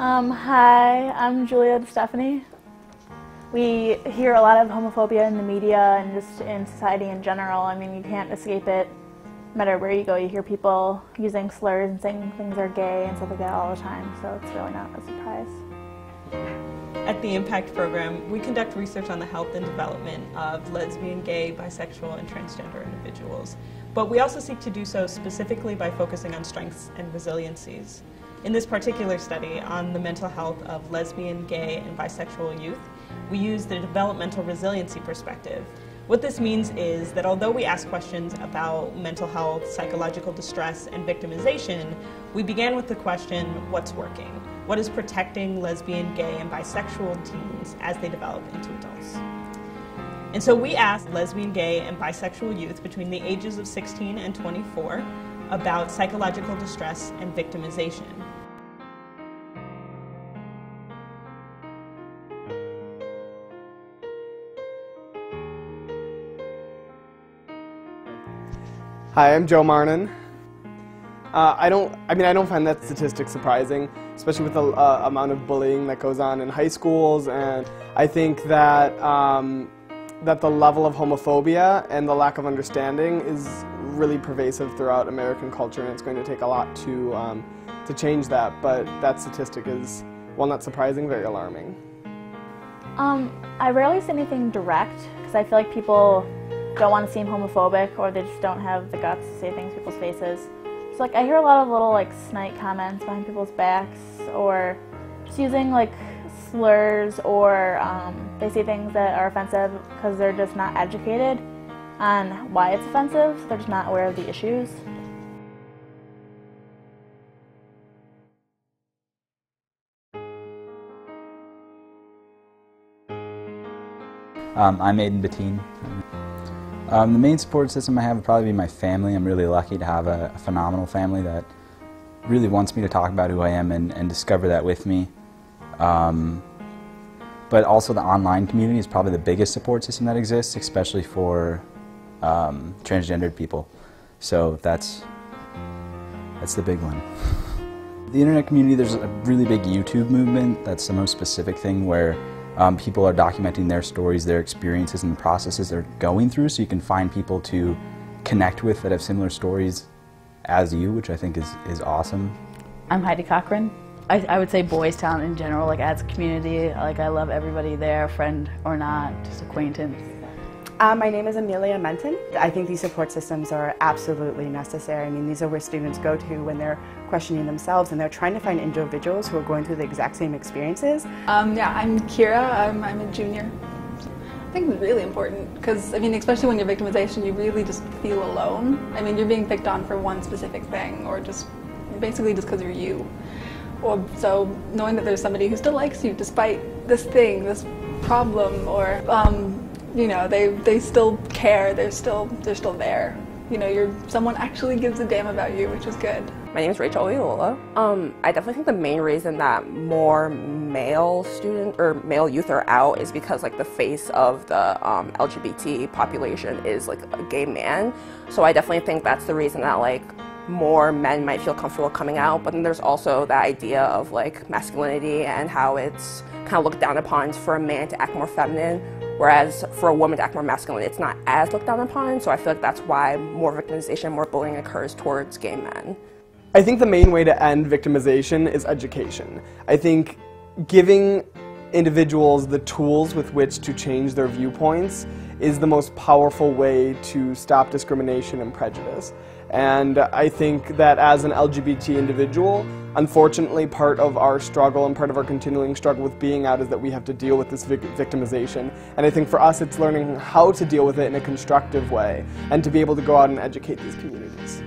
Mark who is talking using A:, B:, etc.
A: Hi, I'm Julia Stephanie. We hear a lot of homophobia in the media and just in society in general. I mean, you can't escape it. No matter where you go, you hear people using slurs and saying things are gay and stuff like that all the time, so it's really not a surprise.
B: At the Impact program, we conduct research on the health and development of lesbian, gay, bisexual, and transgender individuals. But we also seek to do so specifically by focusing on strengths and resiliencies. In this particular study on the mental health of lesbian, gay, and bisexual youth, we use the developmental resiliency perspective. What this means is that although we ask questions about mental health, psychological distress, and victimization, we began with the question, what's working? What is protecting lesbian, gay, and bisexual teens as they develop into adults? And so we asked lesbian, gay, and bisexual youth between the ages of 16 and 24 about psychological distress and victimization.
C: Hi, I'm Joe Marnin. I don't find that statistic surprising, especially with the amount of bullying that goes on in high schools, and I think that that the level of homophobia and the lack of understanding is really pervasive throughout American culture, and it's going to take a lot to change that. But that statistic is, while not surprising, very alarming.
A: I rarely say anything direct because I feel like people don't want to seem homophobic, or they just don't have the guts to say things to people's faces. So like I hear a lot of little like snide comments behind people's backs, or just using like slurs, or they say things that are offensive because they're just not educated on why it's offensive. They're just not aware of the issues.
D: I'm Aiden Bettine. The main support system I have would probably be my family. I'm really lucky to have a phenomenal family that really wants me to talk about who I am and discover that with me. But also the online community is probably the biggest support system that exists, especially for transgendered people. So that's the big one. The internet community, there's a really big YouTube movement. That's the most specific thing, where people are documenting their stories, their experiences, and the processes they're going through, so you can find people to connect with that have similar stories as you, which I think is awesome.
E: I'm Heidi Cochran. I would say Boys Town in general, like as a community, like I love everybody there, friend or not, just acquaintance.
F: My name is Amelia Menton. I think these support systems are absolutely necessary. I mean, these are where students go to when they're questioning themselves and they're trying to find individuals who are going through the exact same experiences.
G: Yeah, I'm Kira. I'm a junior. I think it's really important because, I mean, especially when you're victimization, you really just feel alone. I mean, you're being picked on for one specific thing, or just basically just because you're you. Or so knowing that there's somebody who still likes you despite this thing, this problem, or you know, they still care, they're still there. You know, someone actually gives a damn about you, which is good.
H: My name is Rachel Oyola. I definitely think the main reason that more male youth are out is because like the face of the LGBT population is like a gay man. So I definitely think that's the reason that like more men might feel comfortable coming out. But then there's also the idea of like masculinity and how it's kind of looked down upon for a man to act more feminine, whereas for a woman to act more masculine, it's not as looked down upon. So I feel like that's why more victimization, more bullying occurs towards gay men.
C: I think the main way to end victimization is education. I think giving individuals the tools with which to change their viewpoints is the most powerful way to stop discrimination and prejudice. And I think that as an LGBT individual, unfortunately part of our struggle and part of our continuing struggle with being out is that we have to deal with this victimization. And I think for us it's learning how to deal with it in a constructive way and to be able to go out and educate these communities.